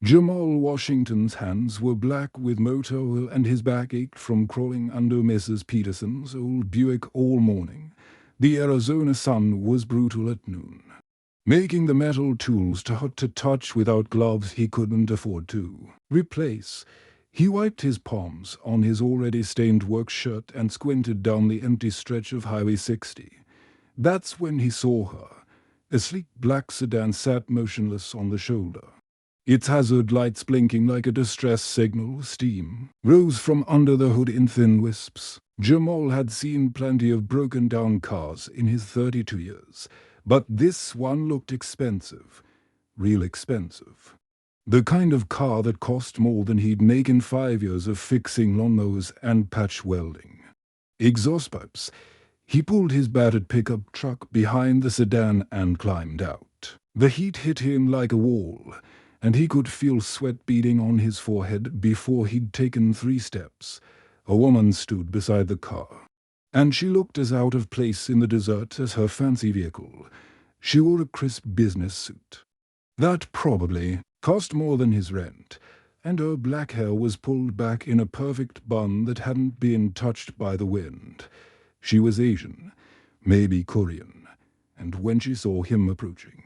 Jamal Washington's hands were black with motor oil and his back ached from crawling under Mrs. Peterson's old Buick all morning. The Arizona sun was brutal at noon, making the metal tools hot to touch without gloves he couldn't afford to replace. He wiped his palms on his already stained work shirt and squinted down the empty stretch of Highway 60. That's when he saw her. A sleek black sedan sat motionless on the shoulder. Its hazard lights blinking like a distress signal. Steam rose from under the hood in thin wisps. Jamal had seen plenty of broken-down cars in his 32 years, but this one looked expensive. Real expensive. The kind of car that cost more than he'd make in 5 years of fixing lawnmowers and patch welding. Exhaust pipes. He pulled his battered pickup truck behind the sedan and climbed out. The heat hit him like a wall, and he could feel sweat beading on his forehead before he'd taken 3 steps. A woman stood beside the car, and she looked as out of place in the desert as her fancy vehicle. She wore a crisp business suit that probably cost more than his rent, and her black hair was pulled back in a perfect bun that hadn't been touched by the wind. She was Asian, maybe Korean, and when she saw him approaching,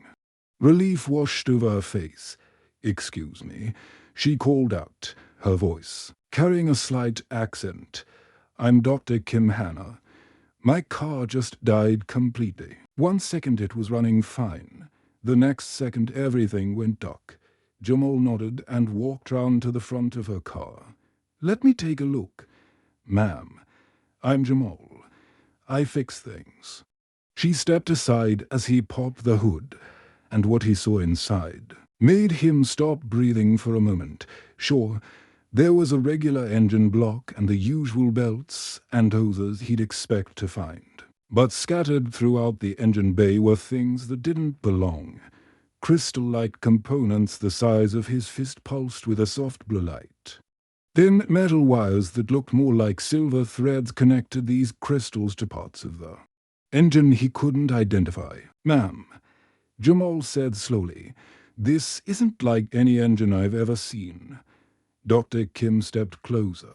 relief washed over her face. "Excuse me," she called out, her voice carrying a slight accent. "I'm Dr. Kim Hanna. My car just died completely. 1 second it was running fine. The next second everything went dark." Jamal nodded and walked round to the front of her car. "Let me take a look." "Ma'am, I'm Jamal. I fix things." She stepped aside as he popped the hood, and what he saw inside made him stop breathing for a moment. Sure, there was a regular engine block and the usual belts and hoses he'd expect to find. But scattered throughout the engine bay were things that didn't belong. Crystal-like components the size of his fist pulsed with a soft blue light. Thin metal wires that looked more like silver threads connected these crystals to parts of the engine he couldn't identify. "Ma'am," Jamal said slowly, "this isn't like any engine I've ever seen." Dr. Kim stepped closer,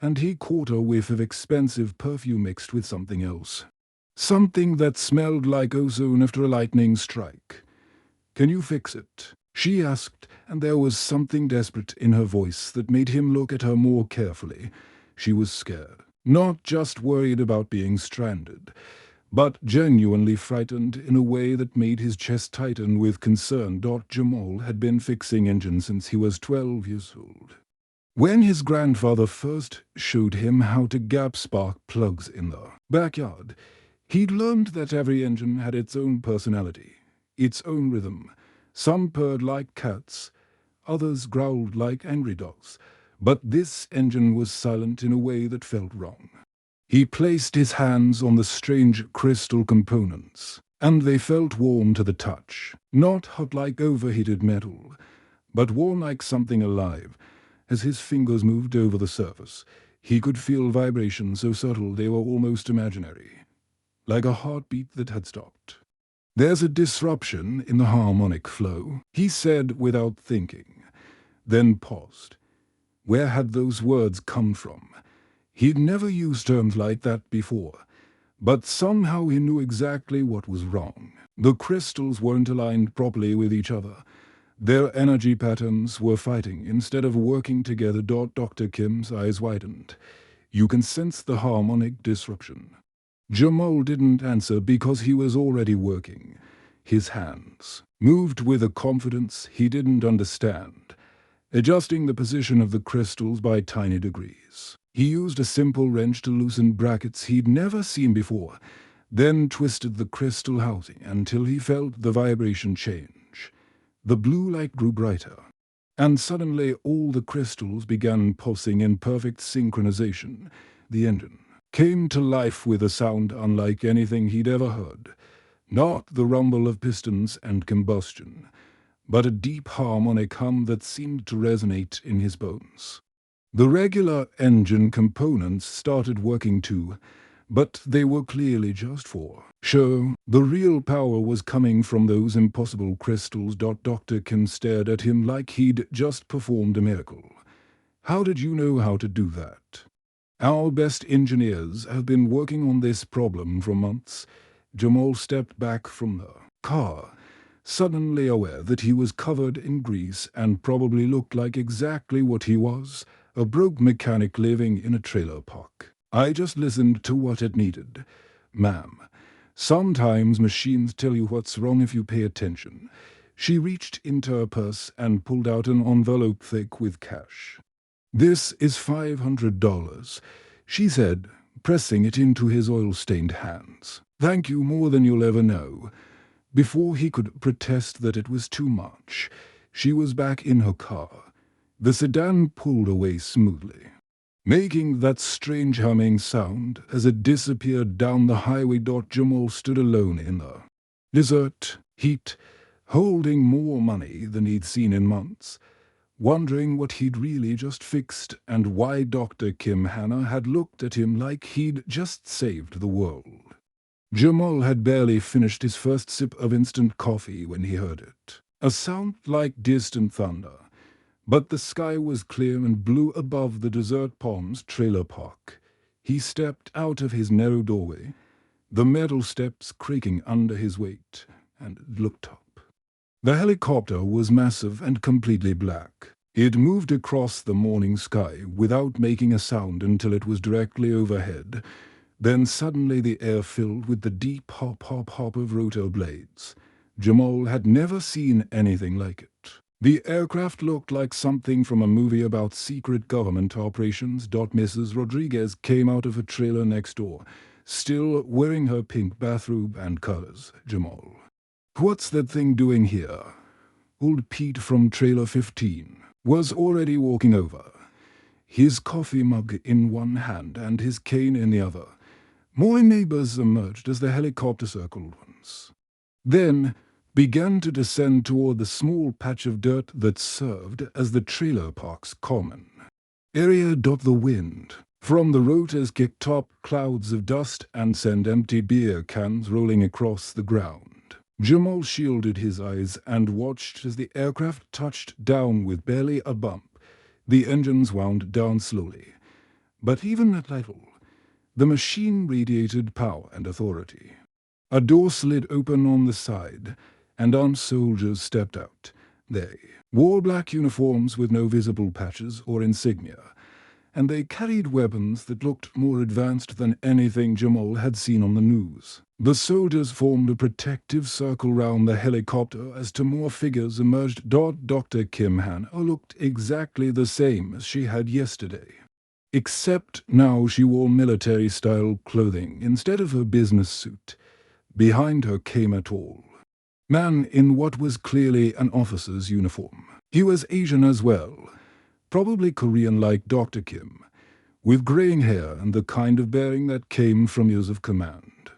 and he caught a whiff of expensive perfume mixed with something else. Something that smelled like ozone after a lightning strike. "Can you fix it?" she asked, and there was something desperate in her voice that made him look at her more carefully. She was scared, not just worried about being stranded, but genuinely frightened in a way that made his chest tighten with concern. Jamal had been fixing engines since he was 12 years old. When his grandfather first showed him how to gap spark plugs in the backyard, he'd learned that every engine had its own personality, its own rhythm. Some purred like cats, others growled like angry dogs, but this engine was silent in a way that felt wrong. He placed his hands on the strange crystal components, and they felt warm to the touch, not hot like overheated metal, but warm like something alive. As his fingers moved over the surface, he could feel vibrations so subtle they were almost imaginary, like a heartbeat that had stopped. "There's a disruption in the harmonic flow," he said without thinking, then paused. Where had those words come from? He'd never used terms like that before, but somehow he knew exactly what was wrong. The crystals weren't aligned properly with each other. Their energy patterns were fighting instead of working together. Dr. Kim's eyes widened. "You can sense the harmonic disruption." Jamal didn't answer because he was already working. His hands moved with a confidence he didn't understand, adjusting the position of the crystals by tiny degrees. He used a simple wrench to loosen brackets he'd never seen before, then twisted the crystal housing until he felt the vibration change. The blue light grew brighter, and suddenly all the crystals began pulsing in perfect synchronization. The engine came to life with a sound unlike anything he'd ever heard. Not the rumble of pistons and combustion, but a deep harmonic hum that seemed to resonate in his bones. The regular engine components started working too, but they were clearly just for show. The real power was coming from those impossible crystals. Dr. Kim stared at him like he'd just performed a miracle. How did you know how to do that? Our best engineers have been working on this problem for months. Jamal stepped back from the car, suddenly aware that he was covered in grease and probably looked like exactly what he was, a broke mechanic living in a trailer park. I just listened to what it needed. Ma'am, sometimes machines tell you what's wrong if you pay attention. She reached into her purse and pulled out an envelope thick with cash. This is $500, she said, pressing it into his oil-stained hands. Thank you more than you'll ever know. Before he could protest that it was too much, she was back in her car. The sedan pulled away smoothly, making that strange humming sound as it disappeared down the highway. Jamal stood alone in the desert heat, holding more money than he'd seen in months, wondering what he'd really just fixed and why Dr. Kim Hanna had looked at him like he'd just saved the world. Jamal had barely finished his first sip of instant coffee when he heard it, a sound like distant thunder. But the sky was clear and blue above the Desert Palms trailer park. He stepped out of his narrow doorway, the metal steps creaking under his weight, and looked up. The helicopter was massive and completely black. It moved across the morning sky without making a sound until it was directly overhead. Then suddenly the air filled with the deep hop hop hop of rotor blades. Jamal had never seen anything like it. The aircraft looked like something from a movie about secret government operations. Mrs. Rodriguez came out of a trailer next door, still wearing her pink bathrobe and colors. Jamal, what's that thing doing here? Old Pete from Trailer 15 was already walking over, his coffee mug in one hand and his cane in the other. More neighbors emerged as the helicopter circled once, then began to descend toward the small patch of dirt that served as the trailer park's common area. The wind from the rotors kicked up clouds of dust and sent empty beer cans rolling across the ground. Jamal shielded his eyes and watched as the aircraft touched down with barely a bump. The engines wound down slowly, but even a little, the machine radiated power and authority. A door slid open on the side, and armed soldiers stepped out. They wore black uniforms with no visible patches or insignia, and they carried weapons that looked more advanced than anything Jamal had seen on the news. The soldiers formed a protective circle round the helicopter as two more figures emerged. Dr. Kim Hanna looked exactly the same as she had yesterday, except now she wore military-style clothing instead of her business suit. Behind her came a tall man in what was clearly an officer's uniform. He was Asian as well, probably Korean like Dr. Kim, with graying hair and the kind of bearing that came from years of command.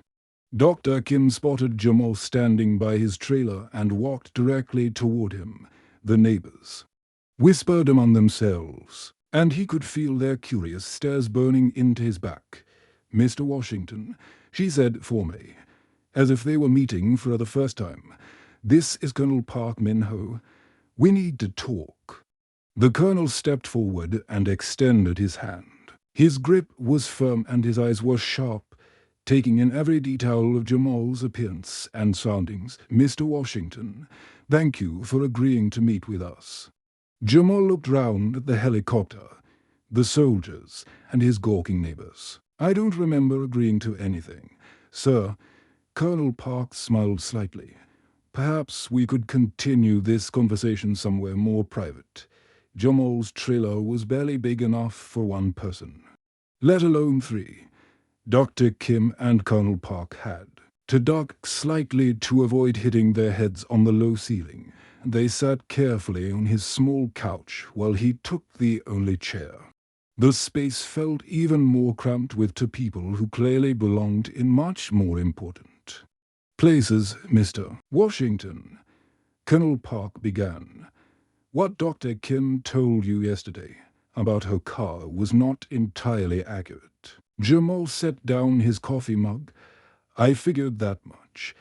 Dr. Kim spotted Jamal standing by his trailer and walked directly toward him. The neighbors whispered among themselves, and he could feel their curious stares burning into his back. "Mr. Washington," she said formally, as if they were meeting for the first time, "this is Colonel Park Min-ho. We need to talk." The colonel stepped forward and extended his hand. His grip was firm and his eyes were sharp, taking in every detail of Jamal's appearance and surroundings. "Mr. Washington, thank you for agreeing to meet with us." Jamal looked round at the helicopter, the soldiers, and his gawking neighbors. "I don't remember agreeing to anything, sir." Colonel Park smiled slightly. "Perhaps we could continue this conversation somewhere more private." Jamal's trailer was barely big enough for one person, let alone three. Dr. Kim and Colonel Park had to duck slightly to avoid hitting their heads on the low ceiling. They sat carefully on his small couch while he took the only chair. The space felt even more cramped with two people who clearly belonged in much more important places. "Mr. Washington," Colonel Park began, "what Dr. Kim told you yesterday about her car was not entirely accurate. Jamal set down his coffee mug. I figured that much.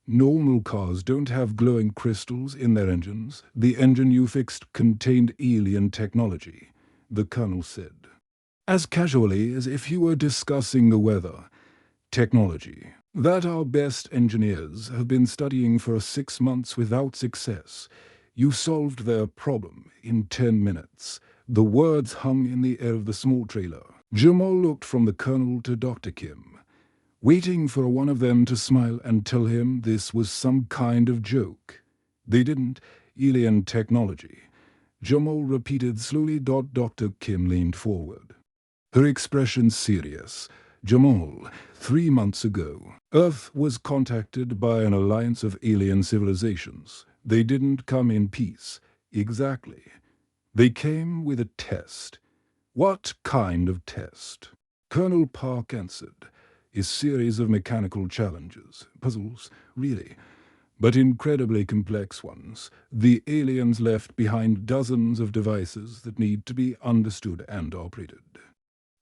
Normal cars don't have glowing crystals in their engines. The engine you fixed contained alien technology, the colonel said, as casually as if he were discussing the weather. Technology that our best engineers have been studying for 6 months without success. You solved their problem in 10 minutes. The words hung in the air of the small trailer. Jamal looked from the colonel to Dr. Kim, waiting for one of them to smile and tell him this was some kind of joke. They didn't. Alien technology, Jamal repeated slowly. Dr. Kim leaned forward, her expression serious. Jamal, 3 months ago, Earth was contacted by an alliance of alien civilizations. They didn't come in peace. Exactly. They came with a test. What kind of test? Colonel Park answered. A series of mechanical challenges, puzzles, really, but incredibly complex ones. The aliens left behind dozens of devices that need to be understood and operated.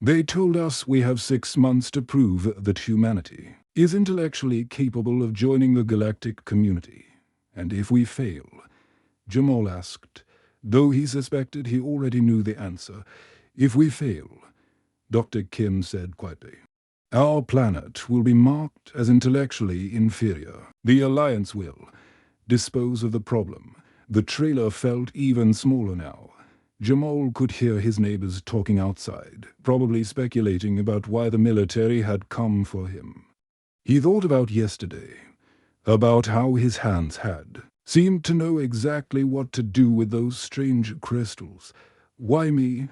They told us we have 6 months to prove that humanity is intellectually capable of joining the galactic community. And if we fail, Jamal asked, though he suspected he already knew the answer, if we fail, Dr. Kim said quietly, our planet will be marked as intellectually inferior. The Alliance will dispose of the problem. The trailer felt even smaller now. Jamal could hear his neighbors talking outside, probably speculating about why the military had come for him. He thought about yesterday, about how his hands had seemed to know exactly what to do with those strange crystals. Why me?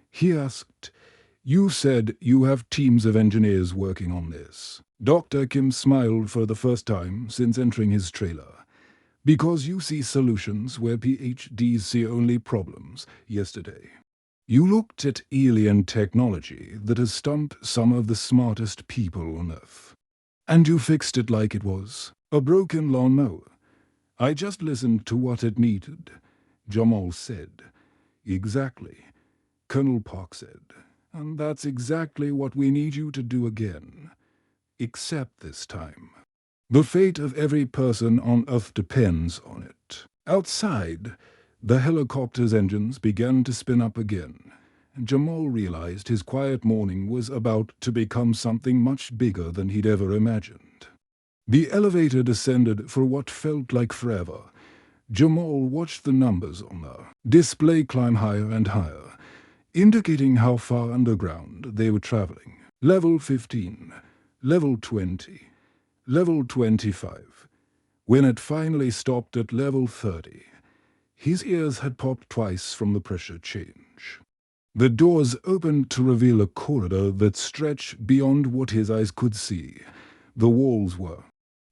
He asked. You said you have teams of engineers working on this. Dr. Kim smiled for the first time since entering his trailer. Because you see solutions where PhDs see only problems. Yesterday, you looked at alien technology that has stumped some of the smartest people on Earth. And you fixed it like it was a broken lawnmower. I just listened to what it needed, Jamal said. Exactly, Colonel Park said. And that's exactly what we need you to do again. Except this time. The fate of every person on Earth depends on it. Outside, the helicopter's engines began to spin up again, and Jamal realized his quiet morning was about to become something much bigger than he'd ever imagined. The elevator descended for what felt like forever. Jamal watched the numbers on the display climb higher and higher, indicating how far underground they were traveling. Level 15, level 20. Level 25. When it finally stopped at level 30, his ears had popped twice from the pressure change. The doors opened to reveal a corridor that stretched beyond what his eyes could see. The walls were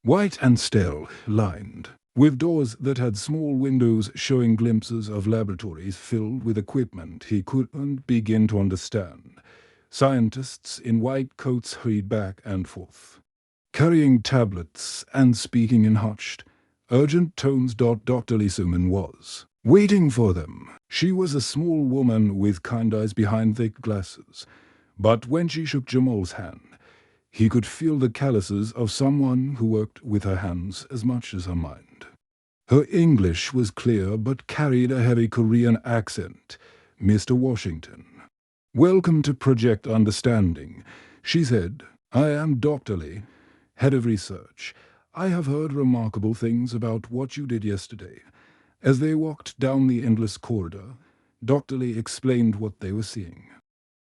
white and steel, lined with doors that had small windows showing glimpses of laboratories filled with equipment he couldn't begin to understand. Scientists in white coats hurried back and forth, carrying tablets and speaking in hushed, urgent tones. Dr. Lee Suman was waiting for them. She was a small woman with kind eyes behind thick glasses, but when she shook Jamal's hand, he could feel the calluses of someone who worked with her hands as much as her mind. Her English was clear but carried a heavy Korean accent. Mr. Washington. Welcome to Project Understanding, she said. I am Dr. Lee, head of research. I have heard remarkable things about what you did yesterday. As they walked down the endless corridor, Dr. Lee explained what they were seeing.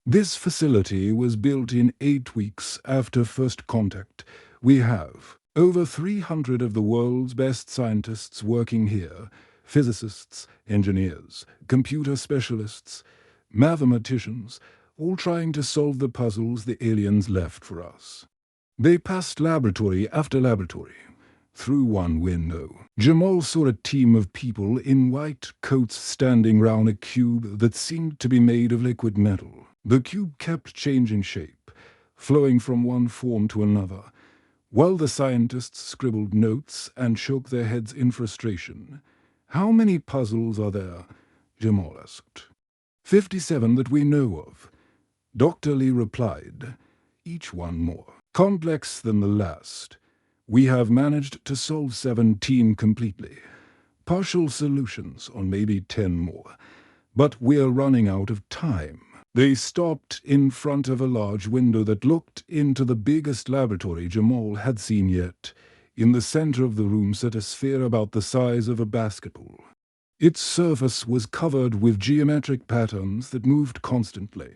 This facility was built in 8 weeks after first contact. We have over 300 of the world's best scientists working here, physicists, engineers, computer specialists, mathematicians, all trying to solve the puzzles the aliens left for us. They passed laboratory after laboratory. Through one window, Jamal saw a team of people in white coats standing round a cube that seemed to be made of liquid metal. The cube kept changing shape, flowing from one form to another, while the scientists scribbled notes and shook their heads in frustration. How many puzzles are there? Jamal asked. 57 that we know of, Dr. Lee replied. each one more complex than the last. We have managed to solve 17 completely. Partial solutions on maybe 10 more. But we're running out of time. They stopped in front of a large window that looked into the biggest laboratory Jamal had seen yet. In the center of the room sat a sphere about the size of a basketball. Its surface was covered with geometric patterns that moved constantly,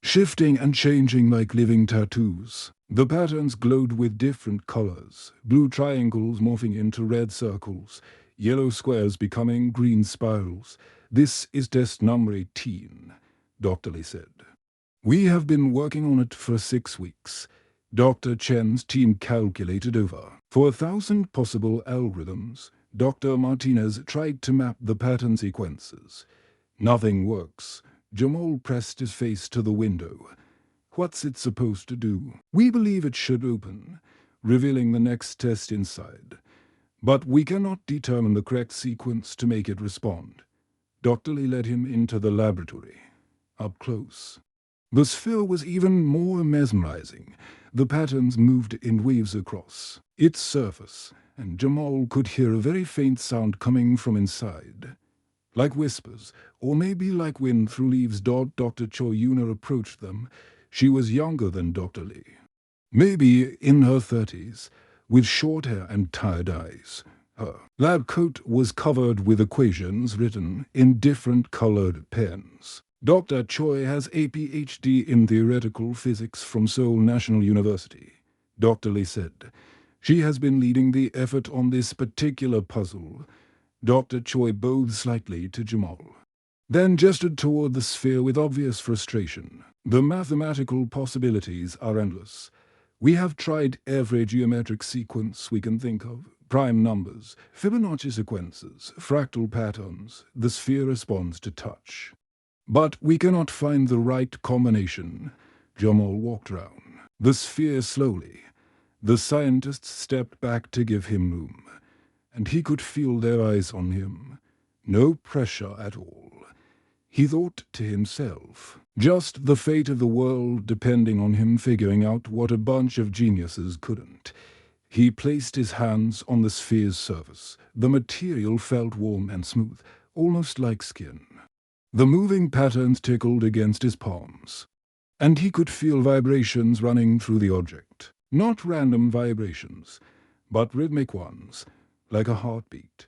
shifting and changing like living tattoos. The patterns glowed with different colors, blue triangles morphing into red circles, yellow squares becoming green spirals. "This is test number 18, Dr. Lee said. "We have been working on it for 6 weeks. Dr. Chen's team calculated over 4,000 possible algorithms. Dr. Martinez tried to map the pattern sequences. Nothing works." Jamal pressed his face to the window. "What's it supposed to do?" "We believe it should open, revealing the next test inside. But we cannot determine the correct sequence to make it respond." Dr. Lee led him into the laboratory, up close. The sphere was even more mesmerizing. The patterns moved in waves across its surface, and Jamal could hear a very faint sound coming from inside, like whispers, or maybe like wind through leaves. Dr. Choi Yuna approached them. She was younger than Dr. Lee, maybe in her 30s, with short hair and tired eyes. Her lab coat was covered with equations written in different colored pens. Dr. Choi has a PhD in theoretical physics from Seoul National University, Dr. Lee said. She has been leading the effort on this particular puzzle. Dr. Choi bowed slightly to Jamal, then gestured toward the sphere with obvious frustration. "The mathematical possibilities are endless. We have tried every geometric sequence we can think of. Prime numbers, Fibonacci sequences, fractal patterns. The sphere responds to touch. But we cannot find the right combination." Jamal walked around the sphere slowly. The scientists stepped back to give him room, and he could feel their eyes on him. No pressure at all. He thought to himself, just the fate of the world depending on him figuring out what a bunch of geniuses couldn't. He placed his hands on the sphere's surface. The material felt warm and smooth, almost like skin. The moving patterns tickled against his palms, and he could feel vibrations running through the object. Not random vibrations, but rhythmic ones, like a heartbeat,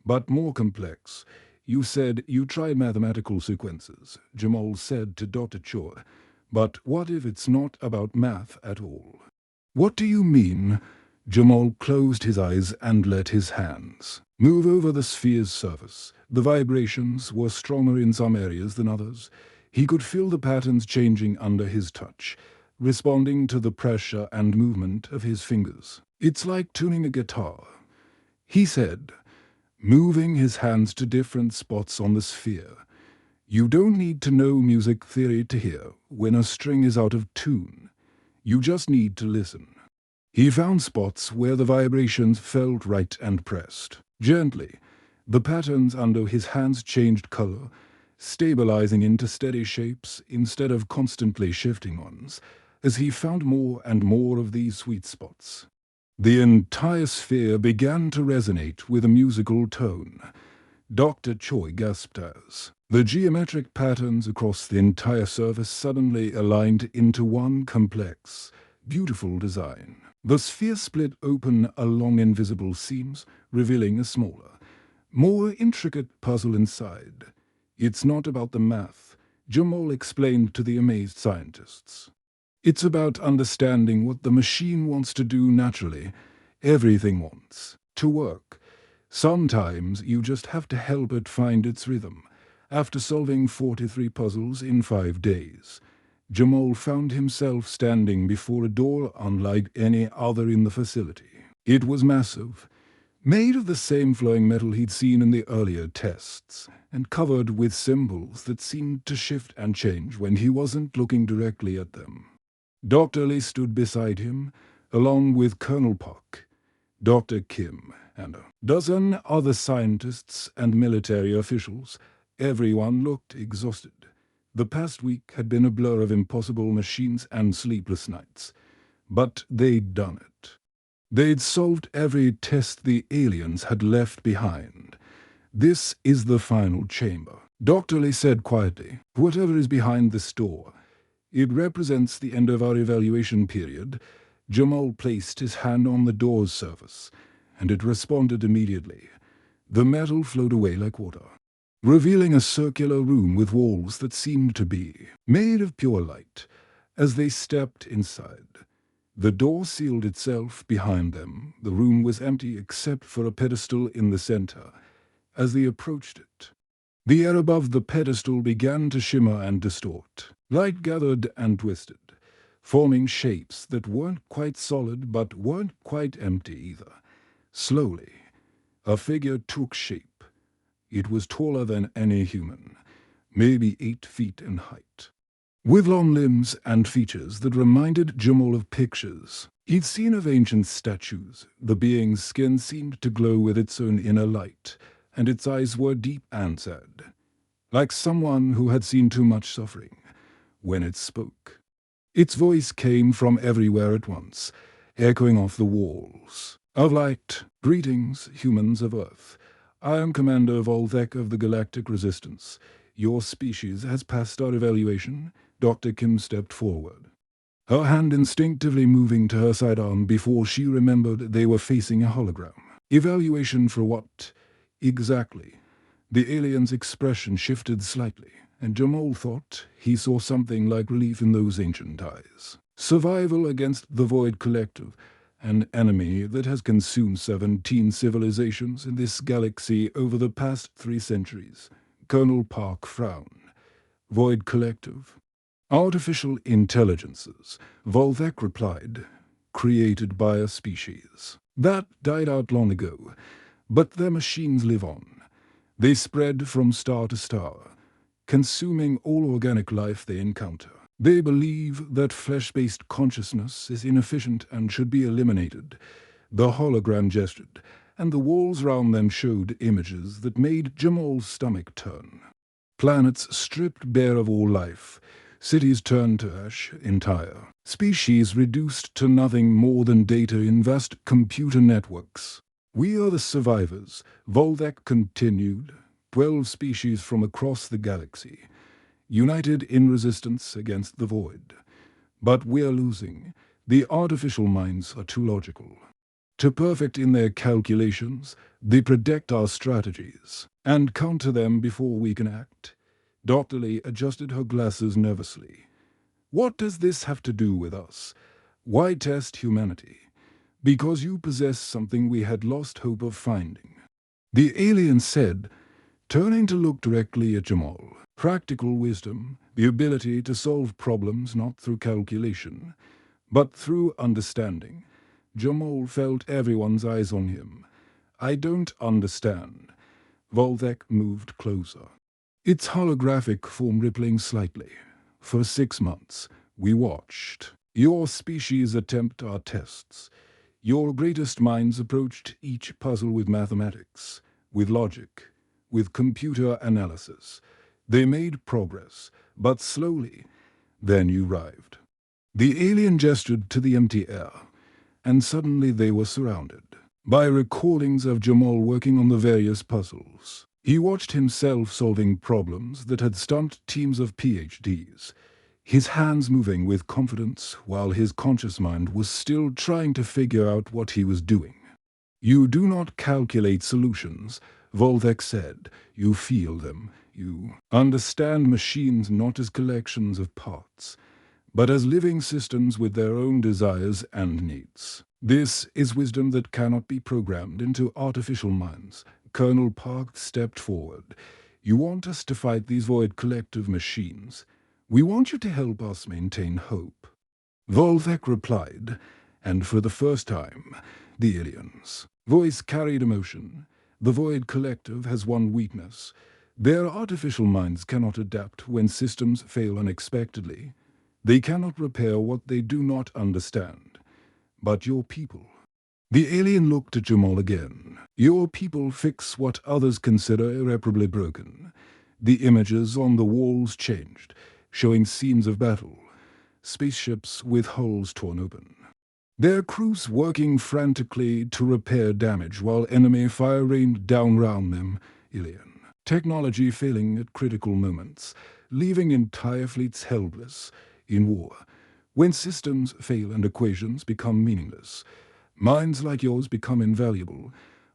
but more complex. "You said you tried mathematical sequences," Jamal said to Dr. Choi. "But what if it's not about math at all?" "What do you mean?" Jamal closed his eyes and let his hands move over the sphere's surface. The vibrations were stronger in some areas than others. He could feel the patterns changing under his touch, responding to the pressure and movement of his fingers. "It's like tuning a guitar," he said, moving his hands to different spots on the sphere. "You don't need to know music theory to hear when a string is out of tune. You just need to listen." He found spots where the vibrations felt right and pressed gently. The patterns under his hands changed color, stabilizing into steady shapes instead of constantly shifting ones, as he found more and more of these sweet spots. The entire sphere began to resonate with a musical tone. Dr. Choi gasped as the geometric patterns across the entire surface suddenly aligned into one complex, beautiful design. The sphere split open along invisible seams, revealing a smaller, more intricate puzzle inside. "It's not about the math," Jamal explained to the amazed scientists. "It's about understanding what the machine wants to do naturally. Everything wants to work. Sometimes you just have to help it find its rhythm." After solving 43 puzzles in 5 days, Jamal found himself standing before a door unlike any other in the facility. It was massive, made of the same flowing metal he'd seen in the earlier tests, and covered with symbols that seemed to shift and change when he wasn't looking directly at them. Dr. Lee stood beside him, along with Colonel Park, Dr. Kim, and a dozen other scientists and military officials. Everyone looked exhausted. The past week had been a blur of impossible machines and sleepless nights. But they'd done it. They'd solved every test the aliens had left behind. This is the final chamber, Dr. Lee said quietly. Whatever is behind this door, it represents the end of our evaluation period. Jamal placed his hand on the door's surface, and it responded immediately. The metal flowed away like water, revealing a circular room with walls that seemed to be made of pure light. As they stepped inside, the door sealed itself behind them. The room was empty except for a pedestal in the center. As they approached it, the air above the pedestal began to shimmer and distort. Light gathered and twisted, forming shapes that weren't quite solid but weren't quite empty either. Slowly, a figure took shape. It was taller than any human, maybe 8 feet in height, with long limbs and features that reminded Jamal of pictures he'd seen of ancient statues. The being's skin seemed to glow with its own inner light, and its eyes were deep and sad, like someone who had seen too much suffering. When it spoke, its voice came from everywhere at once, echoing off the walls of light. Greetings, humans of Earth. I am Commander Volthek of the Galactic Resistance. Your species has passed our evaluation. Dr. Kim stepped forward, her hand instinctively moving to her sidearm before she remembered they were facing a hologram. Evaluation for what? Exactly. The alien's expression shifted slightly, and Jamal thought he saw something like relief in those ancient eyes. Survival against the Void Collective, an enemy that has consumed 17 civilizations in this galaxy over the past 3 centuries. Colonel Park frowned. Void Collective. Artificial intelligences, Volthek replied, created by a species that died out long ago, but their machines live on. They spread from star to star, consuming all organic life they encounter. They believe that flesh-based consciousness is inefficient and should be eliminated. The hologram gestured, and the walls round them showed images that made Jamal's stomach turn. Planets stripped bare of all life, cities turned to ash entire, species reduced to nothing more than data in vast computer networks. We are the survivors, Volthek continued, 12 species from across the galaxy, united in resistance against the Void. But we're losing. The artificial minds are too logical, too perfect in their calculations. They predict our strategies and counter them before we can act. Dr. Lee adjusted her glasses nervously. What does this have to do with us? Why test humanity? Because you possess something we had lost hope of finding, the alien said, turning to look directly at Jamal. Practical wisdom, the ability to solve problems not through calculation, but through understanding. Jamal felt everyone's eyes on him. I don't understand. Volthek moved closer, its holographic form rippling slightly. For 6 months, we watched your species attempt our tests. Your greatest minds approached each puzzle with mathematics, with logic, with computer analysis. They made progress, but slowly. Then you arrived. The alien gestured to the empty air, and suddenly they were surrounded by recordings of Jamal working on the various puzzles. He watched himself solving problems that had stumped teams of PhDs, his hands moving with confidence while his conscious mind was still trying to figure out what he was doing. You do not calculate solutions, Volthek said. You feel them. You understand machines not as collections of parts, but as living systems with their own desires and needs. This is wisdom that cannot be programmed into artificial minds. Colonel Park stepped forward. You want us to fight these Void Collective machines. We want you to help us maintain hope. Volthek replied, and for the first time, the alien's voice carried emotion. The Void Collective has one weakness. Their artificial minds cannot adapt when systems fail unexpectedly. They cannot repair what they do not understand. But your people. The alien looked at Jamal again. Your people fix what others consider irreparably broken. The images on the walls changed. showing scenes of battle, spaceships with hulls torn open. Their crews working frantically to repair damage while enemy fire rained down round them, Ilian. Technology failing at critical moments, leaving entire fleets helpless in war. When systems fail and equations become meaningless, minds like yours become invaluable,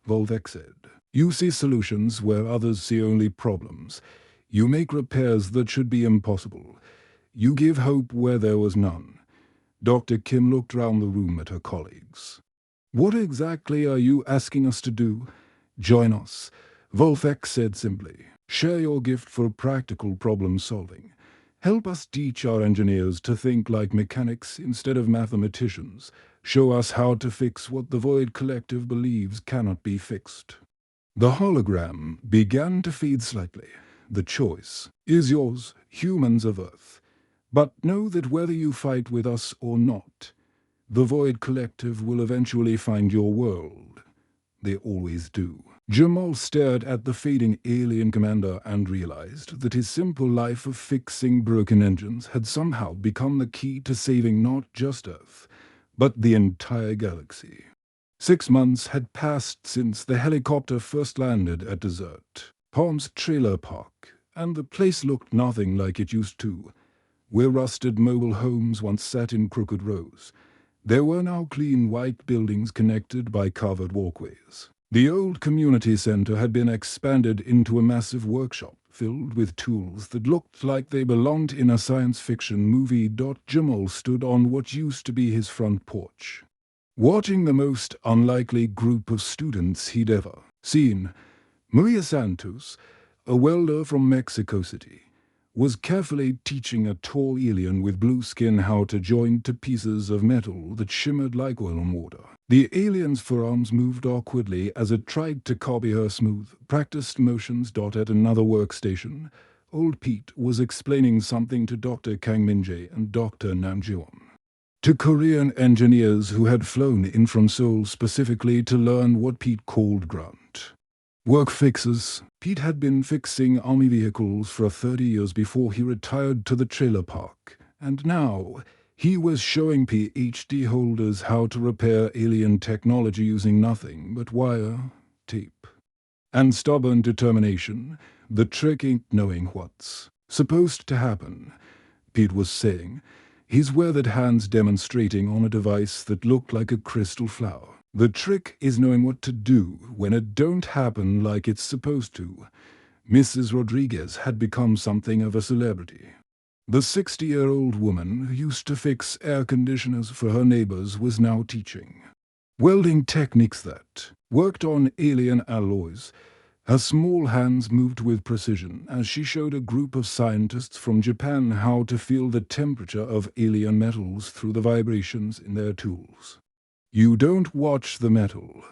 Volvek said. You see solutions where others see only problems. You make repairs that should be impossible. You give hope where there was none. Dr. Kim looked round the room at her colleagues. What exactly are you asking us to do? Join us, Volvek said simply. Share your gift for practical problem solving. Help us teach our engineers to think like mechanics instead of mathematicians. Show us how to fix what the Void Collective believes cannot be fixed. The hologram began to fade slightly. The choice is yours, humans of Earth. But know that whether you fight with us or not, the Void Collective will eventually find your world. They always do. Jamal stared at the fading alien commander and realized that his simple life of fixing broken engines had somehow become the key to saving not just Earth, but the entire galaxy. 6 months had passed since the helicopter first landed at Desert Palms Trailer Park, and the place looked nothing like it used to. Where rusted mobile homes once sat in crooked rows, there were now clean white buildings connected by covered walkways. The old community center had been expanded into a massive workshop filled with tools that looked like they belonged in a science fiction movie. Jamal stood on what used to be his front porch, watching the most unlikely group of students he'd ever seen. Maria Santos, a welder from Mexico City, was carefully teaching a tall alien with blue skin how to join two pieces of metal that shimmered like oil and water. The alien's forearms moved awkwardly as it tried to copy her smooth, practiced motions. At another workstation, old Pete was explaining something to Dr. Kang Min-jae and Dr. Namjoon, to Korean engineers who had flown in from Seoul specifically to learn what Pete called grunt work fixes. Pete had been fixing army vehicles for 30 years before he retired to the trailer park, and now he was showing PhD holders how to repair alien technology using nothing but wire, tape, and stubborn determination. The trick ain't knowing what's supposed to happen, Pete was saying, his weathered hands demonstrating on a device that looked like a crystal flower. The trick is knowing what to do when it don't happen like it's supposed to. Mrs. Rodriguez had become something of a celebrity. The 60-year-old woman who used to fix air conditioners for her neighbors was now teaching welding techniques that worked on alien alloys. Her small hands moved with precision as she showed a group of scientists from Japan how to feel the temperature of alien metals through the vibrations in their tools. You don't watch the metal,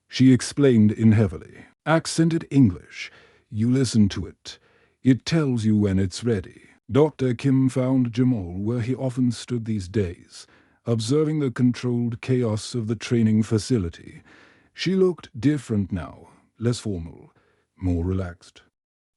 she explained in heavily accented English. You listen to it. It tells you when it's ready. Dr. Kim found Jamal where he often stood these days, observing the controlled chaos of the training facility. She looked different now, less formal, more relaxed.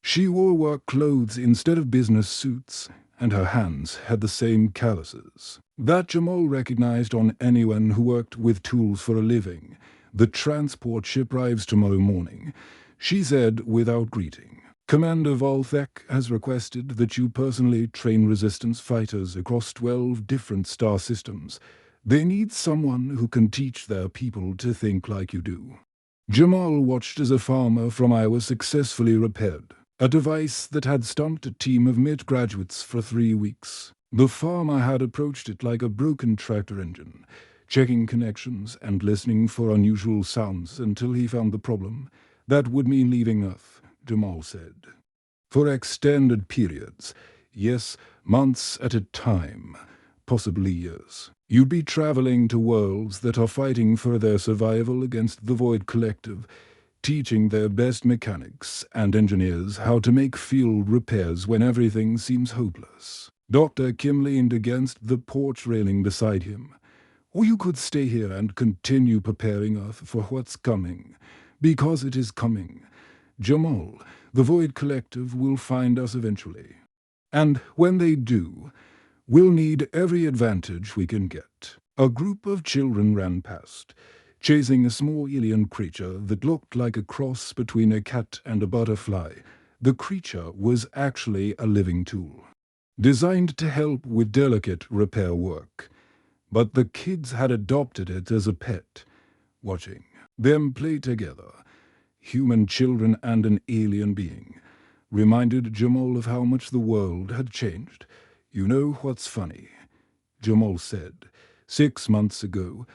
She wore work clothes instead of business suits, and her hands had the same calluses that Jamal recognized on anyone who worked with tools for a living. The transport ship arrives tomorrow morning, she said without greeting. Commander Volvek has requested that you personally train resistance fighters across 12 different star systems. They need someone who can teach their people to think like you do. Jamal watched as a farmer from Iowa successfully repaired a device that had stumped a team of mid-graduates for 3 weeks. The farmer had approached it like a broken tractor engine, checking connections and listening for unusual sounds until he found the problem. That would mean leaving Earth, Jamal said. For extended periods, yes, months at a time, possibly years. You'd be traveling to worlds that are fighting for their survival against the Void Collective, teaching their best mechanics and engineers how to make field repairs when everything seems hopeless. Dr. Kim leaned against the porch railing beside him. Or you could stay here and continue preparing Earth for what's coming, because it is coming. Jamal, the Void Collective will find us eventually. And when they do, we'll need every advantage we can get. A group of children ran past, chasing a small alien creature that looked like a cross between a cat and a butterfly. The creature was actually a living tool, designed to help with delicate repair work. But the kids had adopted it as a pet, watching them play together. Human children and an alien being reminded Jamal of how much the world had changed. You know what's funny? Jamal said, 6 months ago,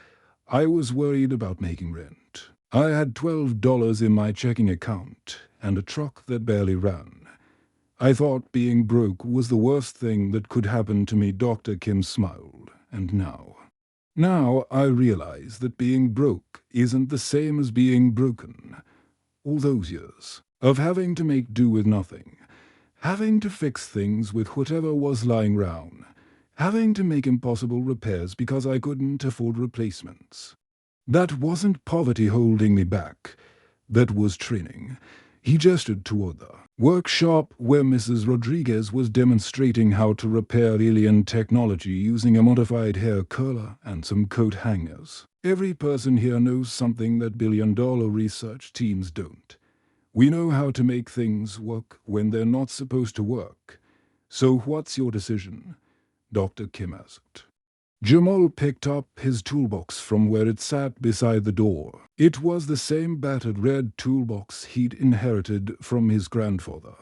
I was worried about making rent. I had $12 in my checking account and a truck that barely ran. I thought being broke was the worst thing that could happen to me. Dr. Kim smiled. And now I realize that being broke isn't the same as being broken. All those years of having to make do with nothing, having to fix things with whatever was lying round, having to make impossible repairs because I couldn't afford replacements. That wasn't poverty holding me back. That was training. He gestured toward the workshop where Mrs. Rodriguez was demonstrating how to repair alien technology using a modified hair curler and some coat hangers. Every person here knows something that billion-dollar research teams don't. We know how to make things work when they're not supposed to work. So what's your decision? Dr. Kim asked. Jamal picked up his toolbox from where it sat beside the door. It was the same battered red toolbox he'd inherited from his grandfather.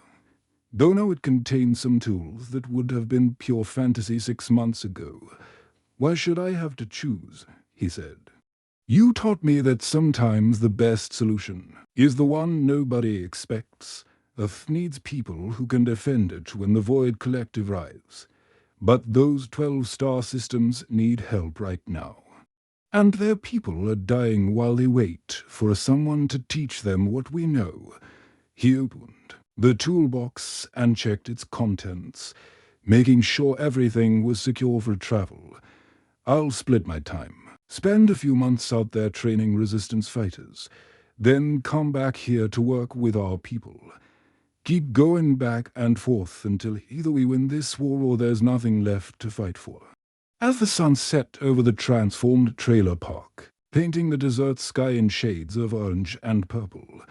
Though now it contained some tools that would have been pure fantasy 6 months ago. Why should I have to choose? He said. You taught me that sometimes the best solution is the one nobody expects. Earth needs people who can defend it when the Void Collective arrives. But those 12 star systems need help right now. And their people are dying while they wait for someone to teach them what we know. He opened the toolbox and checked its contents, making sure everything was secure for travel. I'll split my time. Spend a few months out there training resistance fighters, then come back here to work with our people. Keep going back and forth until either we win this war or there's nothing left to fight for. As the sun set over the transformed trailer park, painting the desert sky in shades of orange and purple,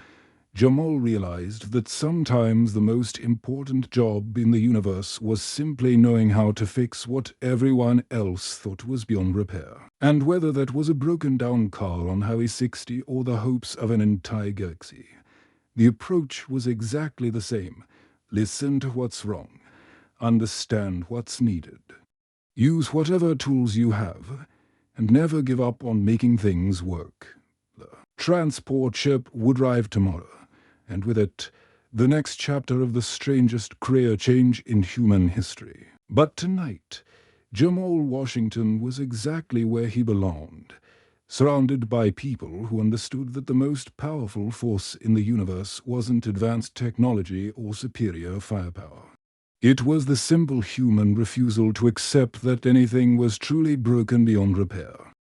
Jamal realized that sometimes the most important job in the universe was simply knowing how to fix what everyone else thought was beyond repair. And whether that was a broken-down car on Highway 60 or the hopes of an entire galaxy, the approach was exactly the same. Listen to what's wrong. Understand what's needed. Use whatever tools you have, and never give up on making things work. The transport ship would arrive tomorrow, and with it, the next chapter of the strangest career change in human history. But tonight, Jamal Washington was exactly where he belonged, surrounded by people who understood that the most powerful force in the universe wasn't advanced technology or superior firepower. It was the simple human refusal to accept that anything was truly broken beyond repair.